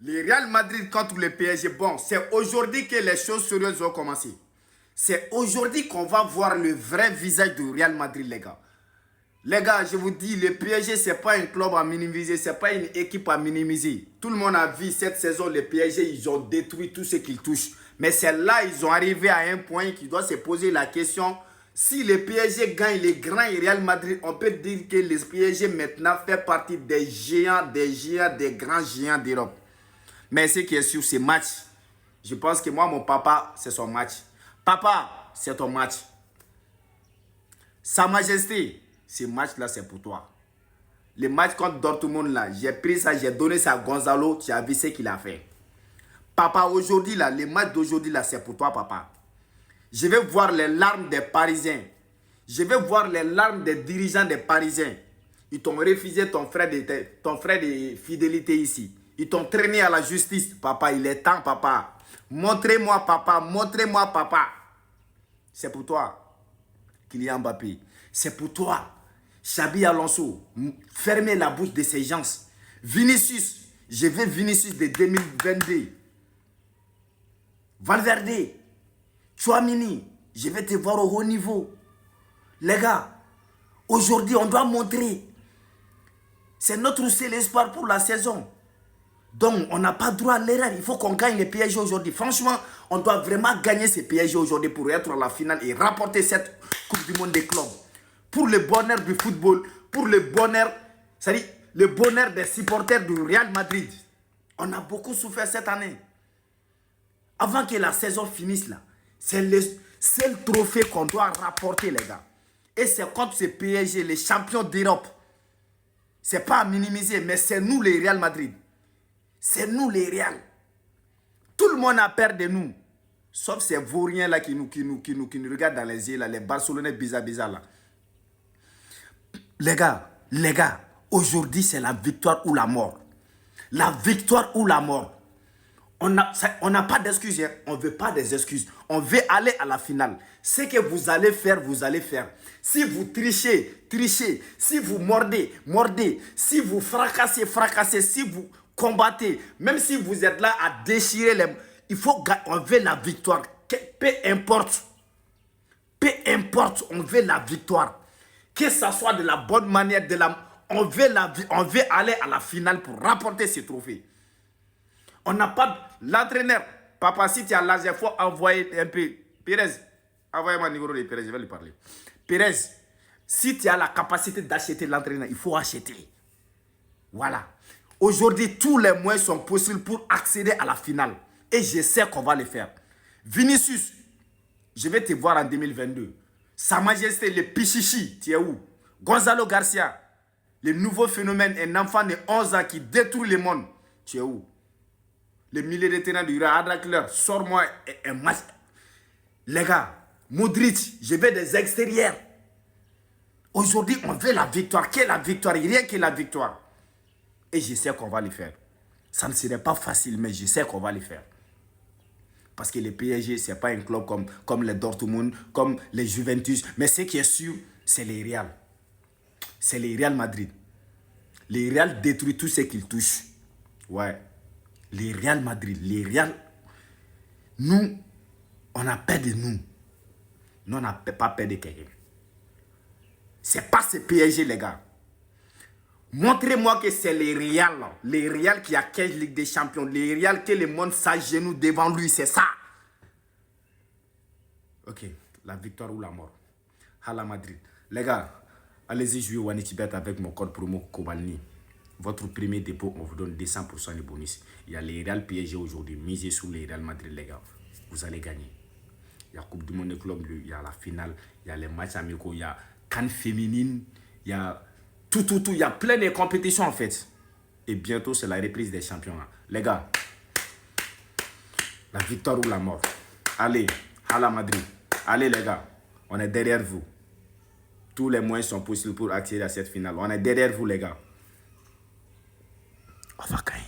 Le Real Madrid contre le PSG, bon, c'est aujourd'hui que les choses sérieuses vont commencer. C'est aujourd'hui qu'on va voir le vrai visage du Real Madrid, les gars. Les gars, je vous dis, le PSG, ce n'est pas un club à minimiser, ce n'est pas une équipe à minimiser. Tout le monde a vu cette saison, le PSG, ils ont détruit tout ce qu'ils touchent. Mais c'est là, ils ont arrivé à un point qui doit se poser la question. Si le PSG gagne les grands et Real Madrid, on peut dire que le PSG maintenant fait partie des géants, des grands géants d'Europe. Mais ce qui est sûr, c'est match. Je pense que moi, mon papa, c'est son match. Papa, c'est ton match. Sa Majesté, ce match-là, c'est pour toi. Le match contre Dortmund, là, j'ai pris ça, j'ai donné ça à Gonzalo, tu as vu ce qu'il a fait. Papa, aujourd'hui, là, le match d'aujourd'hui, là, c'est pour toi, papa. Je vais voir les larmes des Parisiens. Je vais voir les larmes des dirigeants des Parisiens. Ils t'ont refusé ton frère de fidélité ici. Ils t'ont traîné à la justice. Papa, il est temps, papa. Montrez-moi, papa. Montrez-moi, papa. C'est pour toi, Kylian Mbappé. C'est pour toi, Xabi Alonso. Fermez la bouche de ces gens. Vinicius. Je veux Vinicius de 2022. Valverde. Tchouamini. Je vais te voir au haut niveau. Les gars, aujourd'hui, on doit montrer. C'est notre seul espoir pour la saison. Donc, on n'a pas droit à l'erreur. Il faut qu'on gagne les PSG aujourd'hui. Franchement, on doit vraiment gagner ces PSG aujourd'hui pour être à la finale et rapporter cette Coupe du Monde des clubs. Pour le bonheur du football, pour le bonheur, c'est-à-dire le bonheur des supporters du Real Madrid. On a beaucoup souffert cette année. Avant que la saison finisse là, c'est le seul trophée qu'on doit rapporter, les gars. Et c'est contre ces PSG, les champions d'Europe. C'est pas à minimiser, mais c'est nous les Real Madrid. C'est nous les Real. Tout le monde a peur de nous. Sauf ces vauriens là qui nous regardent dans les yeux, là, les Barcelonais bizarres là. Les gars, aujourd'hui c'est la victoire ou la mort. La victoire ou la mort. On n'a pas d'excuses, hein. On ne veut pas des excuses. On veut aller à la finale. Ce que vous allez faire, vous allez faire. Si vous trichez, trichez. Si vous mordez, mordez. Si vous fracassez, fracassez. Si vous combattez, même si vous êtes là à déchirer les... Il faut on veut la victoire. Peu importe. Peu importe, on veut la victoire. Que ça soit de la bonne manière, on veut aller à la finale pour rapporter ce trophée. On n'a pas l'entraîneur. Papa, si tu as l'argent, il faut envoyer un peu. Pérez, envoyez-moi le numéro de Pérez, je vais lui parler. Pérez, si tu as la capacité d'acheter l'entraîneur, il faut acheter. Voilà. Aujourd'hui, tous les moyens sont possibles pour accéder à la finale. Et je sais qu'on va le faire. Vinicius, je vais te voir en 2022. Sa Majesté, le Pichichi, tu es où? Gonzalo Garcia, le nouveau phénomène, un enfant de 11 ans qui détruit le monde, tu es où? Le milieu de terrain du Radacler, sors-moi un match. Les gars, Modric, je veux des extérieurs. Aujourd'hui, on veut la victoire. Quelle est la victoire? Rien que la victoire. Et je sais qu'on va le faire. Ça ne serait pas facile, mais je sais qu'on va le faire. Parce que le PSG, ce n'est pas un club comme les Dortmund, comme les Juventus. Mais ce qui est sûr, c'est les Real. C'est les Real Madrid. Les Real détruit tout ce qu'ils touchent. Ouais. Les Real Madrid, les Real, nous, on a peur de nous. Nous, on n'a pas peur de quelqu'un. C'est pas ce PSG, les gars. Montrez-moi que c'est les Real qui a 15 Ligues des Champions. Les Real que le monde s'agenouille devant lui, c'est ça. Ok, la victoire ou la mort. Hala Madrid. Les gars, allez-y jouer Wanitibet avec mon code promo Kobalni. Votre premier dépôt, on vous donne 200% de bonus. Il y a les Real PSG aujourd'hui. Misez sur les Real Madrid, les gars. Vous allez gagner. Il y a Coupe du Monde Club, il y a la finale, il y a les matchs amicaux, il y a Cannes féminine, il y a tout. Il y a plein de compétitions en fait. Et bientôt, c'est la reprise des champions. Les gars, la victoire ou la mort. Allez, à la Madrid. Allez les gars, on est derrière vous. Tous les moyens sont possibles pour accéder à cette finale. On est derrière vous les gars. On va gagner.